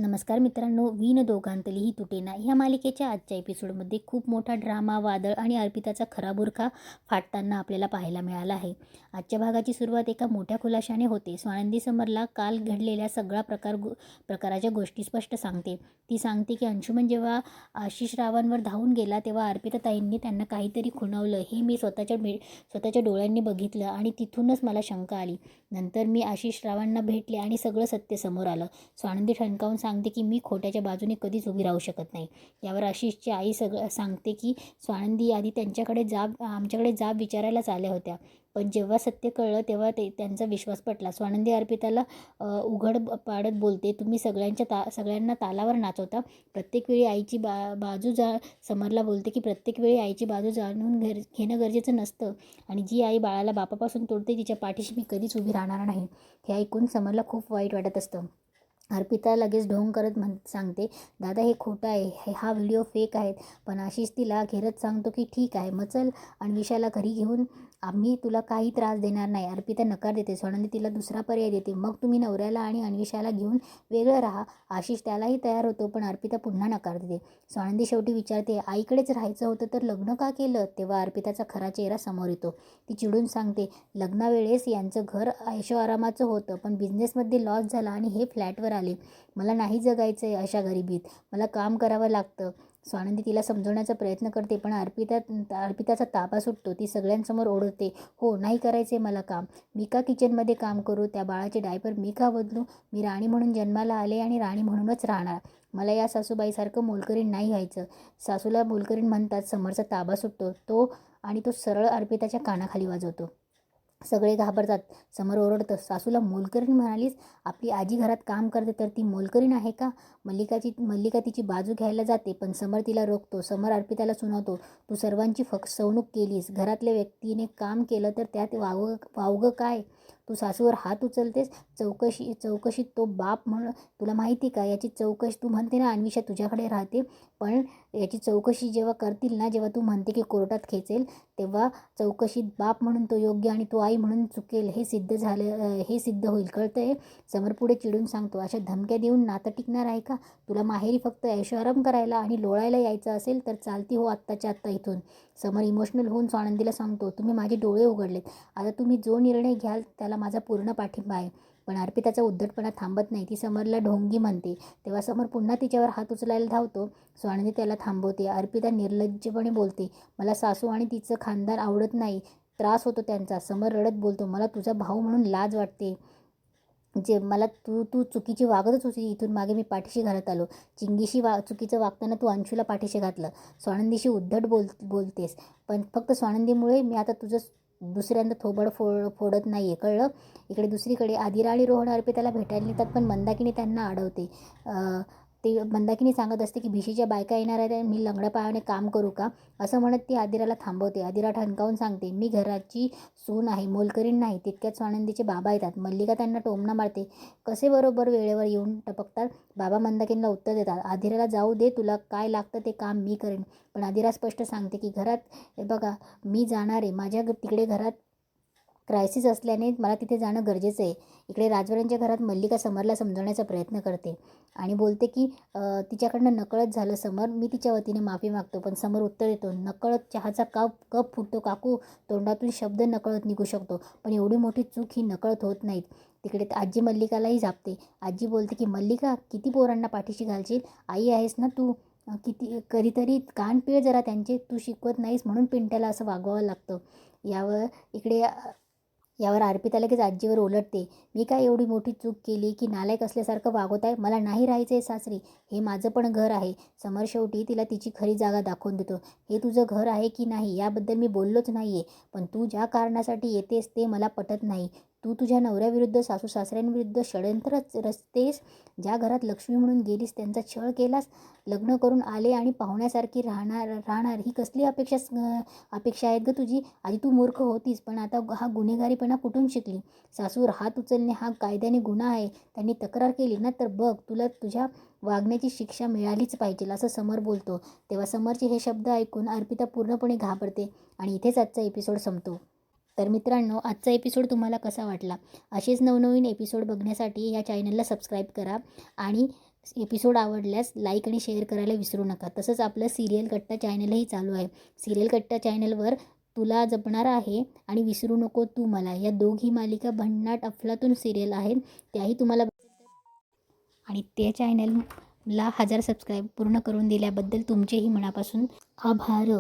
नमस्कार मित्रांनो, विण दोघांतलीही तुटेना ह्या मालिकेच्या आजच्या एपिसोडमध्ये खूप मोठा ड्रामा, वादळ आणि अर्पिताचा खरा बुरखा फाटताना आपल्याला पाहायला मिळाला आहे. आजच्या भागाची सुरुवात एका मोठ्या खुलाशाने होते. स्वानंदी समरला काल घडलेल्या सगळ्या प्रकाराच्या गोष्टी स्पष्ट सांगते. ती सांगते की अंशुमन जेव्हा आशिष रावांवर धावून गेला तेव्हा अर्पिताताईंनी त्यांना काहीतरी खुणवलं हे मी स्वतःच्या डोळ्यांनी बघितलं आणि तिथूनच मला शंका आली. नंतर मी आशिष रावांना भेटले आणि सगळं सत्य समोर आलं. स्वानंदी ठणकावून सांगते की मी खोट्याच्या बाजूने कधीच उभी राहू शकत नाही. यावर आशिषची आई सांगते की स्वानंदी आधी आमच्याकडे जाब विचारायलाच आल्या होत्या, पण जेव्हा सत्य कळलं तेव्हा त्यांचा विश्वास पटला. स्वानंदी अर्पिताला उघड पाडत बोलते, तुम्ही सगळ्यांना तालावर नाचवता. प्रत्येक वेळी आईची बाजू समरला बोलते की प्रत्येक वेळी आईची बाजू जाणून घेणं गरजेचं नसतं आणि जी आई बाळाला बापापासून तोडते तिच्या पाठीशी मी कधीच उभी राहणार नाही. हे ऐकून समरला खूप वाईट वाटत असतं. अर्पिता लगेच ढोंग करत सांगते, दादा हे खोटं आहे, हा व्हिडिओ फेक आहेत. पण आशिष तिला घेरत सांगतो की ठीक आहे, मग चल अन्विषाला घरी घेऊन, आम्ही तुला काही त्रास देणार नाही. अर्पिता नकार देते. स्वानंदी तिला दुसरा पर्याय देते, मग तुम्ही नवऱ्याला आणि अन्विषाला घेऊन वेगळं राहा. आशिष त्यालाही तयार होतो, पण अर्पिता पुन्हा नकार देते. स्वानंदी शेवटी विचारते, आईकडेच राहायचं होतं तर लग्न का केलं? तेव्हा अर्पिताचा खरा चेहरा समोर येतो. ती चिडून सांगते, लग्नावेळेस यांचं घर ऐशोआरामाचं होतं, पण बिझनेसमध्ये लॉस झाला आणि हे फ्लॅटवर आले. मला नाही जगायचं आहे अशा गरिबीत, मला काम करावं लागतं. स्वानंदी तिला समजवण्याचा प्रयत्न करते, पण अर्पिताचा ताबा सुटतो. ती सगळ्यांसमोर ओरडते, हो नाही करायचे मला काम, मी का किचनमध्ये काम करू? त्या बाळाचे डायपर मी का बदलू? मी राणी म्हणून जन्माला आले आणि राणी म्हणूनच राहणार. मला या सासूबाईसारखं मोलकरीण नाही व्हायचं. सासूला मोलकरीण म्हणतात. समरचा ताबा सुटतो तो सरळ अर्पिताच्या कानाखाली वाजवतो. सगळे घाबरतात. समर ओरडतं, सासूला मोलकरीण म्हणालीस? आपली आजी घरात काम करते तर ती मोलकरीण आहे का? मल्लिका तिची बाजू घ्यायला जाते, पण समर तिला रोखतो. समर अर्पिताला सुनावतो, तू सर्वांची फसवणूक केलीस. घरातल्या व्यक्तीने काम केलं तर त्यात वावगं काय? तू सासूवर हात उचलतेस. चौकशीत तो बाप म्हणून तुला माहिती का? याची चौकशी तू म्हणते ना अन्विषा तुझ्याकडे राहते, पण याची चौकशी जेव्हा करतील ना, जेव्हा तू म्हणते की कोर्टात खेचेल, तेव्हा चौकशीत बाप म्हणून तो योग्य आणि तो आई म्हणून चुकेल हे सिद्ध होईल, कळतंय? समर पुढे चिडून सांगतो, अशा धमक्या देऊन नातं टिकणार आहे का? तुला माहेरी फक्त ऐशोआराम करायला आणि लोळायला यायचं असेल तर चालती हो आत्ताच्या आत्ता इथून. समर इमोशनल होऊन स्वानंदीला सांगतो, तुम्ही माझे डोळे उघडलेत. आता तुम्ही जो निर्णय घ्याल त्याला माझा पूर्ण पाठिंबा आहे. पण अर्पिताचा उद्धटपणा थांबत नाही. ती समरला ढोंगी म्हणते. तेव्हा समर पुन्हा तिच्यावर हात उचलायला धावतो. स्वानंदी त्याला थांबवते. अर्पिता निर्लज्जपणे बोलते, मला सासू आणि तिचं खानदान आवडत नाही, त्रास होतो त्यांचा. समर रडत बोलतो, मला तुझा भाऊ म्हणून लाज वाटते. जे मला तू चुकीची वागतच होती. इथून मागे मी पाठीशी घालत आलो. चिंगीशी चुकीचं वागताना तू अंशूला पाठीशी घातलं. स्वानंदीशी उद्धट बोलतेस, पण फक्त स्वानंदीमुळे मी आता तुझं दुसऱ्यांदा थोबड फोडत नाही आहे, कळलं? इकडे दुसरीकडे आदिरा आणि रोहन अर्पिताला भेटायला येतात, पण मंदाकिनी त्यांना अडवते. ते मंदाकिनी सांगत असते की भिशीच्या बायका येणार आहेत, मी लंगड्या पायाने काम करू का? असं म्हणत ती आदिराला थांबवते. आदिरा ठणकावून सांगते, मी घराची सून आहे, मोलकरीण नाही. तितक्यात स्वानंदीचे बाबा येतात. मल्लिका त्यांना टोमणा मारते. कसे बरोबर वेळेवर येऊन टपकतात. बाबा मंदाकिनीला उत्तर देतात, आदिराला जाऊ दे, तुला काय लागतं ते काम मी करेन. पण आदिरा स्पष्ट सांगते की घरात बघा मी जाणार आहे, माझ्या तिकडे घरात क्रायसिस असल्याने मला तिथे जाणं गरजेचं आहे. इकडे राजवरांच्या घरात मल्लिका समरला समजवण्याचा प्रयत्न करते आणि बोलते की तिच्याकडनं नकळत झालं समर, मी तिच्या वतीने माफी मागतो. पण समर उत्तर देतो, नकळत चहाचा कप फुटतो काकू, तोंडातून शब्द नकळत निघू शकतो, पण एवढी मोठी चूक ही नकळत होत नाहीत. तिकडे आजी मल्लिकालाही झापते. आजी बोलते की मल्लिका किती पोरांना पाठीशी घालशील, आई आहेस ना तू, कधीतरी कान पिळ जरा त्यांचे, तू शिकवत नाहीस म्हणून पिंट्याला असं वागवावं लागतं. यावर अर्पिता लगेच आजीवर ओरडते, मी काय एवढी मोठी चूक केली की नालायक असल्यासारखं वागवत आहे? मला नाही राहायचं आहे सासरी, हे माझं पण घर आहे. समर शेवटी तिला तिची खरी जागा दाखवून देतो. हे तुझं घर आहे की नाही याबद्दल मी बोललोच नाही आहे, पण तू ज्या कारणासाठी येतेस ते मला पटत नाही. तू तुझ्या नवऱ्याविरुद्ध, सासू सासऱ्यांविरुद्ध षडयंत्र रचतेस. ज्या घरात लक्ष्मी म्हणून गेलीस त्यांचा छळ केलास. लग्न करून आले आणि पाहुण्यासारखी राहणार ही कसली अपेक्षा आहेत ग तुझी? आधी तू मूर्ख होतीस, पण आता हा गुन्हेगारीपणा कुठून शिकली? सासूवर हात उचलणे हा कायद्याने गुन्हा आहे. त्यांनी तक्रार केली ना तर बघ, तुला तुझ्या वागण्याची शिक्षा मिळालीच पाहिजे, असं समर बोलतो. तेव्हा समरचे हे शब्द ऐकून अर्पिता पूर्णपणे घाबरते आणि इथेच आजचा एपिसोड संपतो. तर मित्रांनो, आजचा एपिसोड तुम्हाला कसा वाटला? असेच नवनवीन एपिसोड बघण्यासाठी या चॅनलला सबस्क्राईब करा आणि एपिसोड आवडल्यास लाईक आणि शेअर करायला विसरू नका. तसंच आपलं सिरियल कट्टा चॅनलही चालू आहे. सिरियल कट्टा चॅनलवर तुला जपणार आहे आणि विसरू नको तू मला, या दोघी मालिका भन्नाट अफलातून सिरियल आहेत. त्याही तुम्हाला आणि त्या चॅनलला 1000 सबस्क्राईब पूर्ण करून दिल्याबद्दल तुमचेही मनापासून आभार.